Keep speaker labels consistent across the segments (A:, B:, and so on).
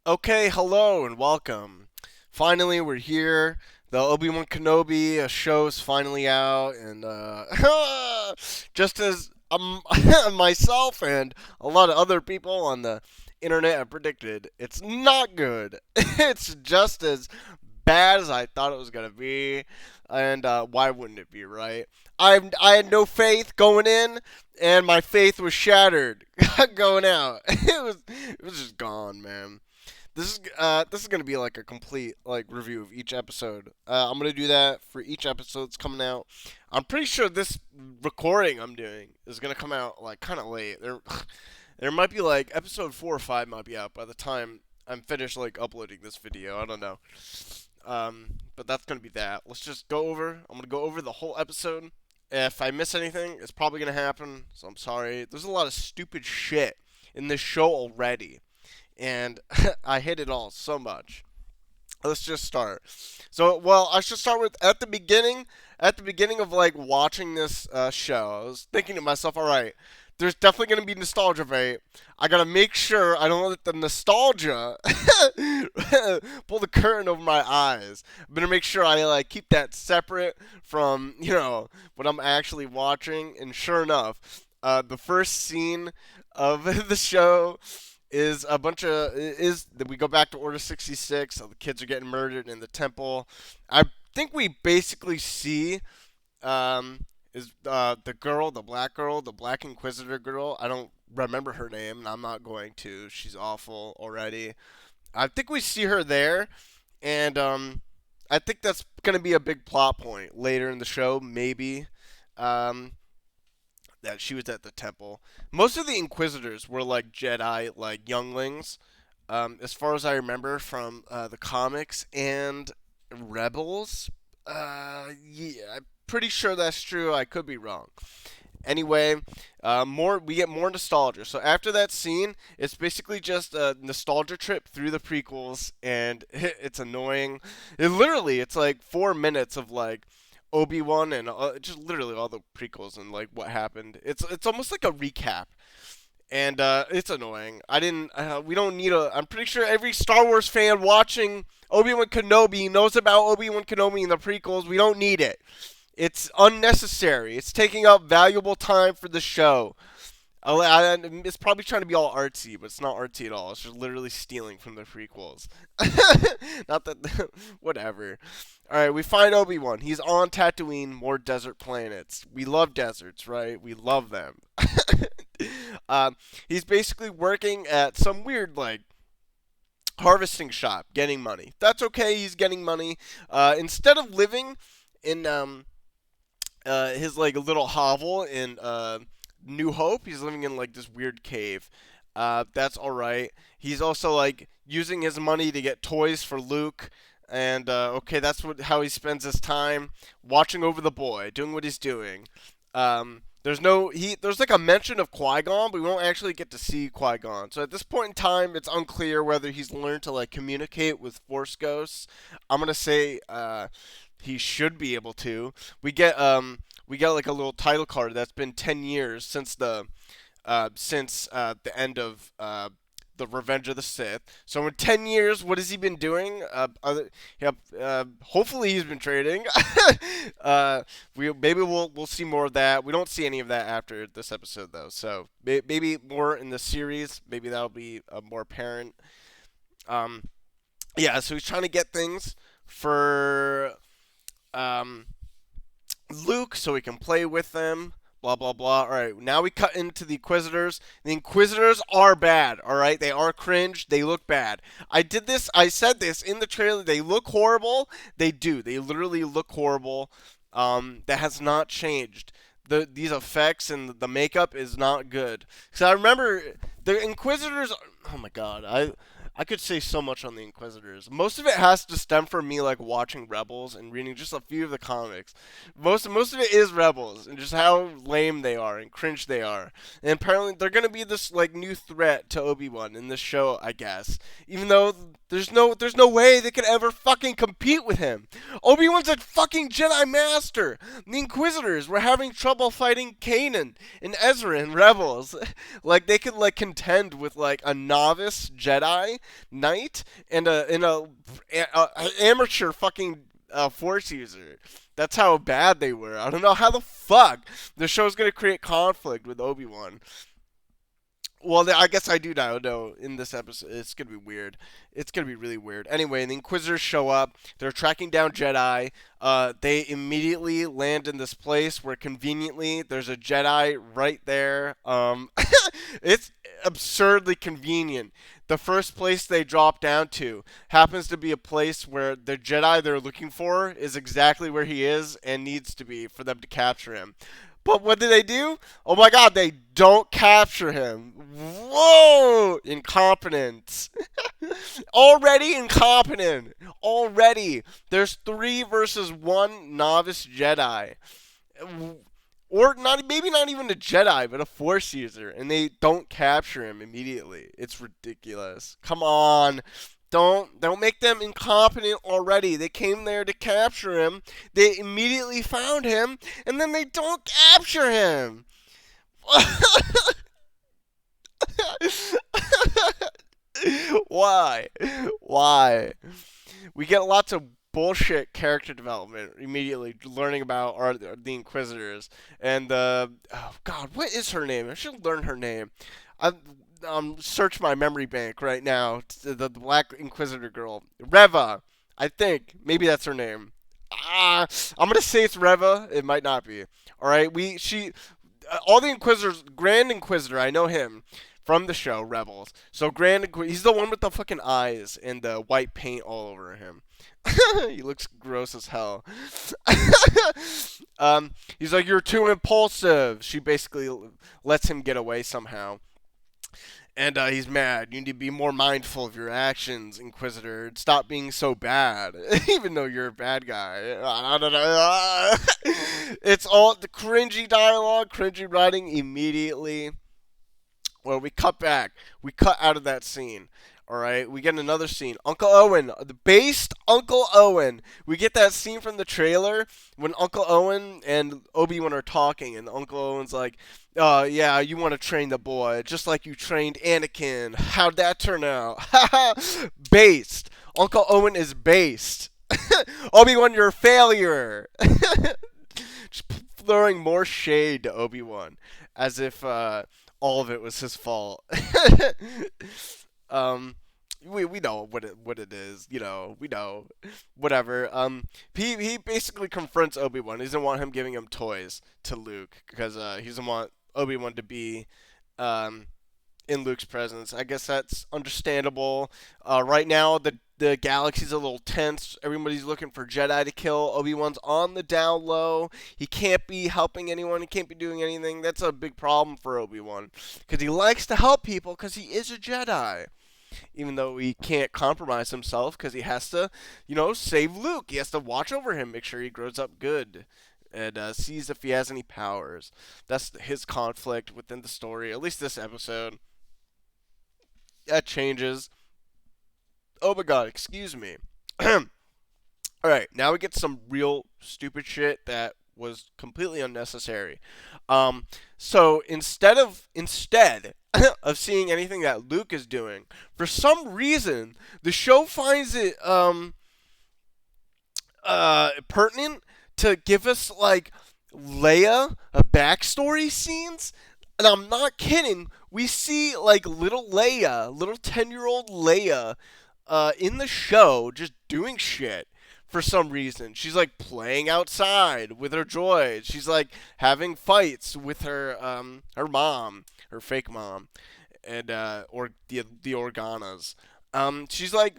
A: Okay, hello and welcome. Finally, we're here. The Obi-Wan Kenobi show is finally out, and just as myself and a lot of other people on the internet have predicted, it's not good. It's just as bad as I thought it was gonna be, and why wouldn't it be, right? I had no faith going in, and my faith was shattered going out. It was just gone, man. This is gonna be like a complete like review of each episode. I'm gonna do that for each episode that's coming out. I'm pretty sure this recording I'm doing is gonna come out like kind of late. There might be like episode 4 or 5 might be out by the time I'm finished like uploading this video. I don't know. But that's gonna be that. Let's just go over. I'm gonna go over the whole episode. If I miss anything, it's probably gonna happen. So I'm sorry. There's a lot of stupid shit in this show already and I hate it all so much. Let's just start. So, well, I should start with at the beginning. At the beginning of like watching this show, I was thinking to myself, all right, there's definitely gonna be nostalgia, right? I gotta make sure I don't let the nostalgia pull the curtain over my eyes. I'm gonna make sure I like keep that separate from what I'm actually watching. And sure enough, the first scene of the show is a bunch of is that we go back to Order 66. So the kids are getting murdered in the temple. I think we basically see is the girl, the Black Inquisitor girl. I don't remember her name, and I'm not going to. She's awful already. I think we see her there, and I think that's gonna be a big plot point later in the show, maybe. Um, that she was at the temple. Most of the Inquisitors were like Jedi, like younglings, as far as I remember from the comics and Rebels. Yeah, I'm pretty sure that's true. I could be wrong. Anyway, more we get more nostalgia. So after that scene, it's basically just a nostalgia trip through the prequels, and it's annoying. It's like 4 minutes of like Obi-Wan and just literally all the prequels and like what happened. It's almost like a recap, and it's annoying. I didn't. We don't need a. I'm pretty sure every Star Wars fan watching Obi-Wan Kenobi knows about Obi-Wan Kenobi in the prequels. We don't need it. It's unnecessary. It's taking up valuable time for the show. It's probably trying to be all artsy, but it's not artsy at all. It's just literally stealing from the prequels. Not that, whatever. All right, we find Obi-Wan. He's on Tatooine, more desert planets. We love deserts, right? We love them. He's basically working at some weird like harvesting shop, getting money. That's okay. He's getting money. Instead of living in his like little hovel in New Hope. He's living in like this weird cave. That's all right. He's also like using his money to get toys for Luke. And okay, that's how he spends his time watching over the boy, doing what he's doing. There's like a mention of Qui-Gon, but we won't actually get to see Qui-Gon. So at this point in time, it's unclear whether he's learned to like communicate with Force ghosts. I'm gonna say he should be able to. We get like a little title card that's been 10 years since the end of the Revenge of the Sith. So in 10 years, what has he been doing? Hopefully he's been trading. Maybe we'll see more of that. We don't see any of that after this episode though. So maybe more in the series. Maybe that'll be more apparent. Um, yeah. So he's trying to get things for um, Luke so he can play with them. Blah blah blah. All right, now we cut into the Inquisitors. The Inquisitors are bad. All right, they are cringe. They look bad. I did this. I said this in the trailer. They look horrible. They do. They literally look horrible. That has not changed. These effects and the makeup is not good. So I remember the Inquisitors. Oh my god, I could say so much on the Inquisitors. Most of it has to stem from me like watching Rebels and reading just a few of the comics. Most of it is Rebels and just how lame they are and cringe they are. And apparently they're gonna be this like new threat to Obi-Wan in this show, I guess. Even though there's no way they could ever fucking compete with him. Obi-Wan's a fucking Jedi Master. The Inquisitors were having trouble fighting Kanan and Ezra in Rebels. Like they could like contend with like a novice Jedi knight and a amateur fucking force user. That's how bad they were. I don't know how the fuck the show's gonna create conflict with Obi-Wan. Well, I guess I do now know in this episode. It's going to be weird. It's going to be really weird. Anyway, the Inquisitors show up. They're tracking down Jedi. They immediately land in this place where conveniently there's a Jedi right there. It's absurdly convenient. The first place they drop down to happens to be a place where the Jedi they're looking for is exactly where he is and needs to be for them to capture him. But what do they do? Oh my god, they don't capture him. Whoa! Incompetence. Already incompetent. Already. There's 3 versus 1 novice Jedi. Or not, maybe not even a Jedi, but a Force user. And they don't capture him immediately. It's ridiculous. Come on. Don't make them incompetent already. They came there to capture him. They immediately found him, and then they don't capture him. Why? Why? We get lots of bullshit character development immediately, learning about the Inquisitors and the oh god, what is her name? I should learn her name. I search my memory bank right now. The Black Inquisitor girl, Reva. I think maybe that's her name. I'm gonna say it's Reva. It might not be. All right, all the Inquisitors. Grand Inquisitor, I know him from the show Rebels. So he's the one with the fucking eyes and the white paint all over him. He looks gross as hell. He's like, you're too impulsive. She basically lets him get away somehow. And he's mad. You need to be more mindful of your actions, Inquisitor. Stop being so bad, even though you're a bad guy. I don't know. It's all the cringy dialogue, cringy writing immediately. Well, we cut back. We cut out of that scene. All right, we get another scene. Uncle Owen, the based Uncle Owen. We get that scene from the trailer when Uncle Owen and Obi-Wan are talking, and Uncle Owen's like, yeah, you want to train the boy, just like you trained Anakin. How'd that turn out? Haha, based. Uncle Owen is based. Obi-Wan, you're a failure. Just throwing more shade to Obi-Wan, as if all of it was his fault. We know what it is, we know, whatever. He basically confronts Obi-Wan. He doesn't want him giving him toys to Luke because he doesn't want Obi-Wan to be in Luke's presence. I guess that's understandable. Right now the galaxy's a little tense. Everybody's looking for Jedi to kill. Obi-Wan's on the down low. He can't be helping anyone. He can't be doing anything. That's a big problem for Obi-Wan because he likes to help people because he is a Jedi. Even though he can't compromise himself because he has to, save Luke. He has to watch over him, make sure he grows up good, and sees if he has any powers. That's his conflict within the story, at least this episode. That changes. Oh my god, excuse me. Alright, now we get some real stupid shit that was completely unnecessary. So instead of seeing anything that Luke is doing, for some reason the show finds it pertinent to give us like Leia backstory scenes. And I'm not kidding. We see like little 10-year-old Leia in the show just doing shit. For some reason, she's like playing outside with her droids. She's like having fights with her mom, her fake mom, and or the Organas. She's like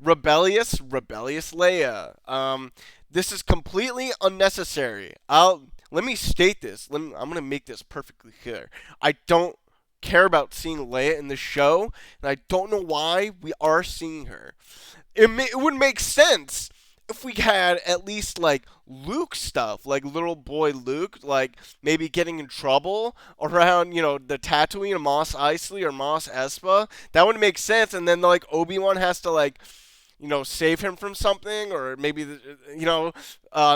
A: rebellious Leia. This is completely unnecessary. Let me state this. I'm gonna make this perfectly clear. I don't care about seeing Leia in the show, and I don't know why we are seeing her. It would make sense if we had at least like Luke stuff, like little boy Luke, like maybe getting in trouble around, the Tatooine or Mos Eisley or Mos Espa. That would make sense. And then like Obi-Wan has to like save him from something, or maybe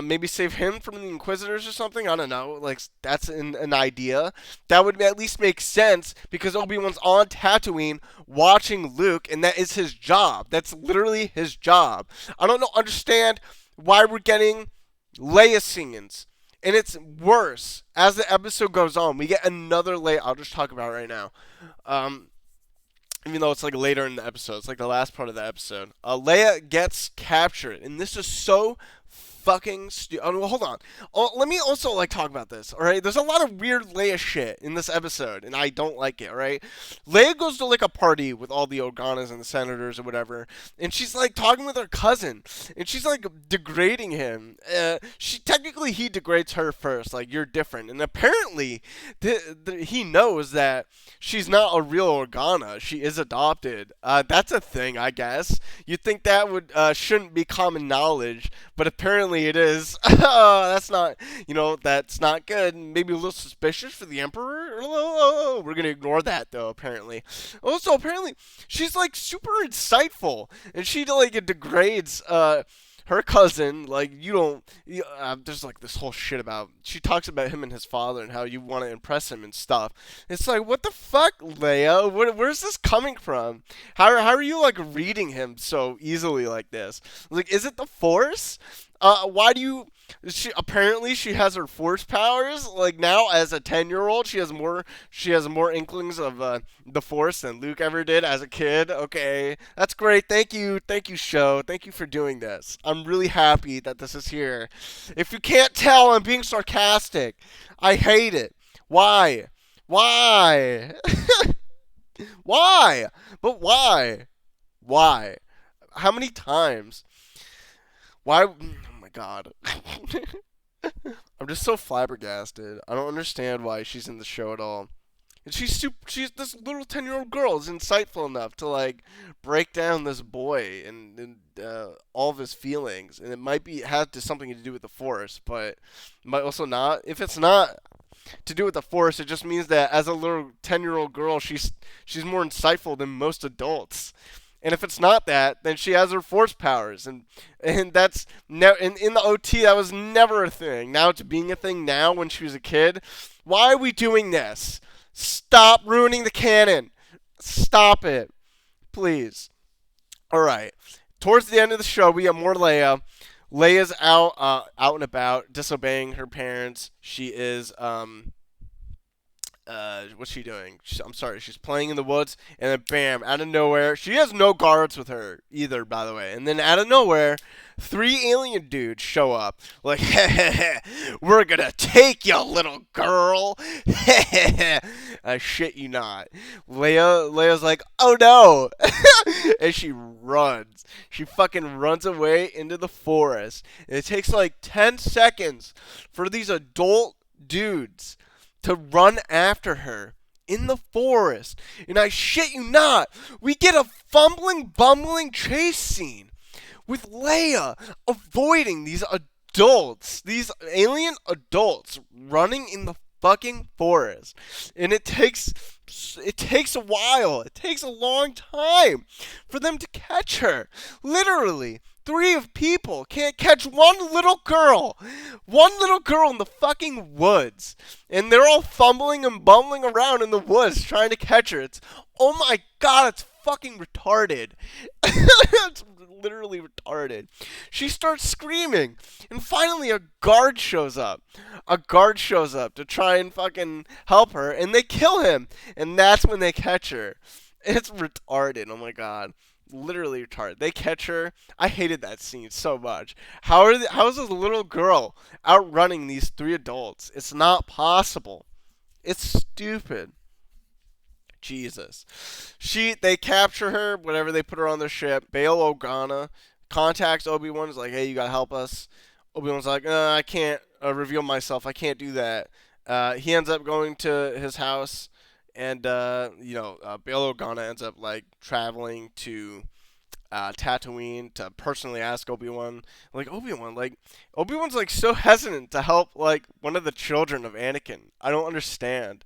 A: maybe save him from the Inquisitors or something. I don't know. Like that's an idea that would at least make sense because Obi-Wan's on Tatooine watching Luke, and that is his job. That's literally his job. I don't know, understand why we're getting Leia scenes. And it's worse as the episode goes on. We get another Leia. I'll just talk about it right now. Um, Even though it's like later in the episode, it's like the last part of the episode. Leia gets captured, and this is so fucking stupid. Oh, well, hold on. Let me also like talk about this. All right, there's a lot of weird Leia shit in this episode, and I don't like it. All right, Leia goes to like a party with all the Organas and the senators or whatever, and she's like talking with her cousin, and she's like degrading him. He degrades her first, like you're different, and apparently he knows that she's not a real Organa. She is adopted. That's a thing, I guess. You'd think that would shouldn't be common knowledge, but apparently it is. That's not good. Maybe a little suspicious for the Emperor. We're gonna ignore that though. Apparently, also apparently she's like super insightful, and she like degrades her cousin. Like there's like this whole shit about. She talks about him and his father and how you want to impress him and stuff. It's like, what the fuck, Leia? Where's this coming from? How are you like reading him so easily like this? Like, is it the Force? Why do you? Apparently she has her Force powers. Like now, as a 10-year-old, she has more. She has more inklings of the Force than Luke ever did as a kid. Okay, that's great. Thank you, show. Thank you for doing this. I'm really happy that this is here. If you can't tell, I'm being sarcastic. I hate it. Why? Why? Why? But why? Why? How many times? Why? Oh my god. I'm just so flabbergasted. I don't understand why she's in the show at all. And she's this little 10-year-old girl is insightful enough to like break down this boy and all of his feelings, and it might be have to something to do with the Force, but it might also not. If it's not to do with the Force, it just means that as a little 10-year-old girl, she's more insightful than most adults. And if it's not that, then she has her Force powers, and that's in the OT that was never a thing. Now it's being a thing now when she was a kid. Why are we doing this? Stop ruining the canon. Stop it, please. All right. Towards the end of the show, we get more Leia. Leia's out and about, disobeying her parents. She is what's she doing? I'm sorry, she's playing in the woods, and then bam, out of nowhere, she has no guards with her either, by the way. And then out of nowhere, 3 alien dudes show up, like, we're gonna take you, little girl. I shit you not. Leia's like, oh no, and she runs. She fucking runs away into the forest. And it takes like 10 seconds for these adult dudes to run after her in the forest. And I shit you not, we get a bumbling chase scene with Leia avoiding these adults, these alien adults running in the fucking forest. And it takes a while. It takes a long time for them to catch her. Literally, 3 of people can't catch one little girl. One little girl in the fucking woods. And they're all fumbling and bumbling around in the woods trying to catch her. Oh my god, it's fucking retarded. It's literally retarded. She starts screaming, and finally a guard shows up. A guard shows up to try and fucking help her, and they kill him. And that's when they catch her. It's retarded. Oh my god. Literally retarded. They catch her. I hated that scene so much. How is this little girl outrunning these 3 adults? It's not possible. It's stupid. Jesus. They capture her, whatever, they put her on their ship. Bail Organa contacts Obi-Wan, is like, hey, you gotta help us. Obi-Wan's like, I can't reveal myself. I can't do that. He ends up going to his house, and Bail Organa ends up like traveling to Tatooine to personally ask Obi-Wan, Obi-Wan's like so hesitant to help like one of the children of Anakin. I don't understand.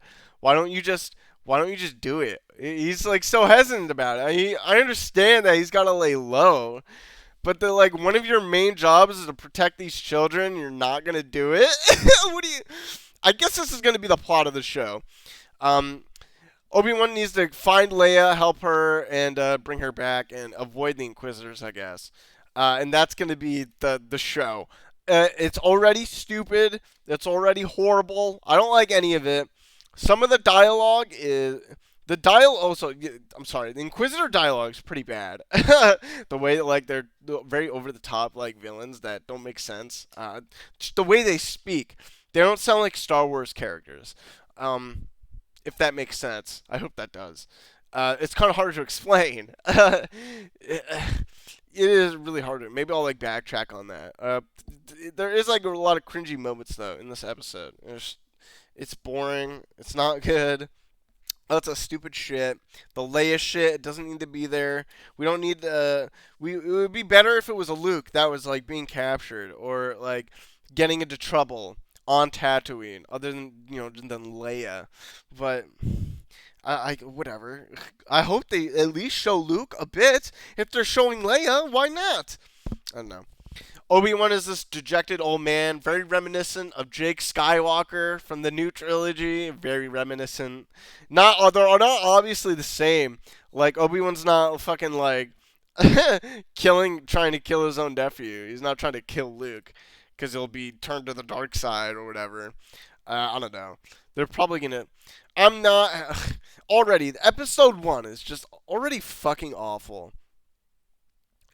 A: Why don't you just do it? He's like so hesitant about it. I understand that he's got to lay low, but the like one of your main jobs is to protect these children. You're not gonna do it. What do you? I guess this is gonna be the plot of the show. Um, Obi-Wan needs to find Leia, help her, and bring her back, and avoid the Inquisitors, I guess. And that's going to be the show. It's already stupid. It's already horrible. I don't like any of it. Some of the dialogue is the dialogue. Also, I'm sorry. The Inquisitor dialogue is pretty bad. The way that like they're very over the top like villains that don't make sense. Just the way they speak. They don't sound like Star Wars characters. If that makes sense. I hope that does. It's kind of hard to explain. It is really hard. Maybe I'll like backtrack on that. There is like a lot of cringy moments though in this episode. It's boring. It's not good. That's a stupid shit. The Leia shit, it doesn't need to be there. We don't need it would be better if it was a Luke that was like being captured or like getting into trouble on Tatooine, other than than Leia. But I whatever. I hope they at least show Luke a bit. If they're showing Leia, why not? I don't know. Obi-Wan is this dejected old man, very reminiscent of Jake Skywalker from the new trilogy. Very reminiscent. They're not obviously the same. Like Obi-Wan's not fucking like trying to kill his own nephew. He's not trying to kill Luke because he'll be turned to the dark side or whatever. I don't know. They're probably gonna. I'm not. Already, episode 1 is just already fucking awful,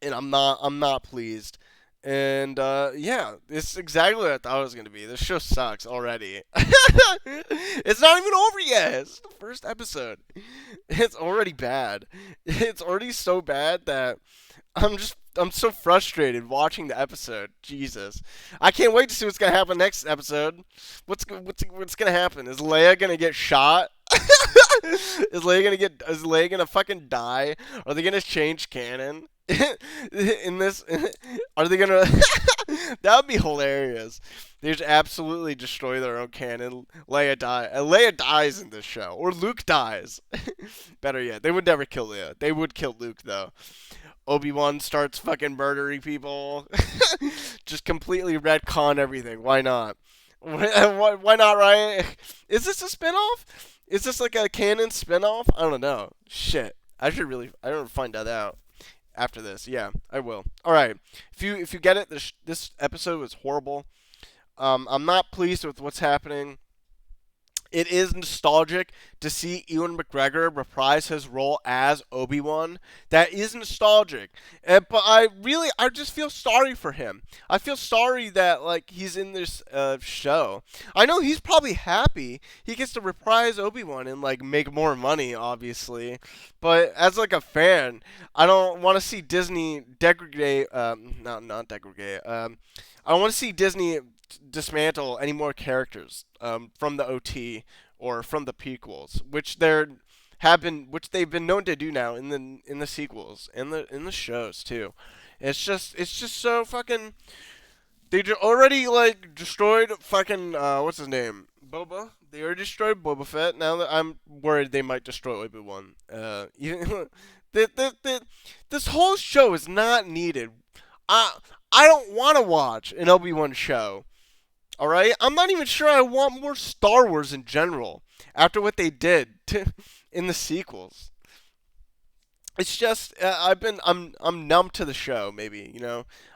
A: and I'm not pleased. And yeah, it's exactly what I thought it was gonna be. This show sucks already. It's not even over yet. It's the first episode. It's already bad. It's already so bad that I'm so frustrated watching the episode. Jesus, I can't wait to see what's gonna happen next episode. What's gonna happen? Is Leia gonna get shot? Is Leia gonna fucking die? Are they gonna change canon? In this, are they gonna? That would be hilarious. They just absolutely destroy their own canon. Leia dies in this show, or Luke dies. Better yet, they would never kill Leia. They would kill Luke though. Obi-Wan starts fucking murdering people. Just completely retcon everything. Why not? Why not, right? Is this a spinoff? Is this like a canon spinoff? I don't know. Shit. I don't find that out after this. Yeah, I will. All right. If you get it, this episode was horrible. I'm not pleased with what's happening. It is nostalgic to see Ewan McGregor reprise his role as Obi-Wan. That is nostalgic. But I just feel sorry for him. I feel sorry that like he's in this show. I know he's probably happy he gets to reprise Obi-Wan and like make more money, obviously. But as like a fan, I don't want to see Disney degrade. Not degrade. I don't want to see Disney dismantle any more characters from the OT or from the prequels, which they've been known to do now in the sequels and in the shows too. It's just so fucking. They already like destroyed fucking what's his name, Boba. They already destroyed Boba Fett. Now that I'm worried they might destroy Obi-Wan. This whole show is not needed. I don't want to watch an Obi-Wan show. All right, I'm not even sure I want more Star Wars in general after what they did in the sequels. It's just I'm numb to the show. Maybe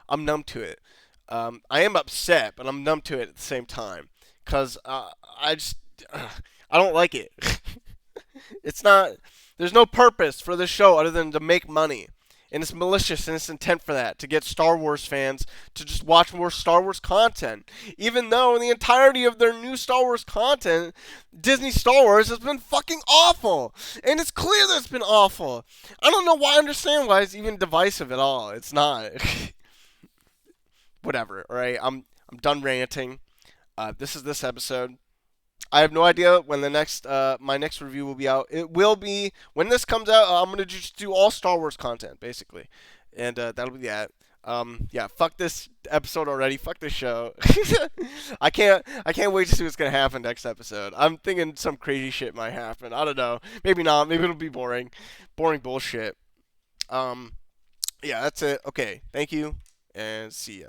A: I'm numb to it. I am upset, but I'm numb to it at the same time because I just I don't like it. It's not. There's no purpose for this show other than to make money. And it's malicious in its intent for that, to get Star Wars fans to just watch more Star Wars content. Even though in the entirety of their new Star Wars content, Disney Star Wars has been fucking awful. And it's clear that it's been awful. I don't know why I understand why it's even divisive at all. It's not. Whatever, alright? I'm done ranting. This is this episode. I have no idea when the next my next review will be out. It will be when this comes out. I'm gonna just do all Star Wars content basically, and that'll be that. Yeah, fuck this episode already. Fuck this show. I can't wait to see what's gonna happen next episode. I'm thinking some crazy shit might happen. I don't know. Maybe not. Maybe it'll be boring. Boring bullshit. Um, yeah, that's it. Okay, thank you, and see ya.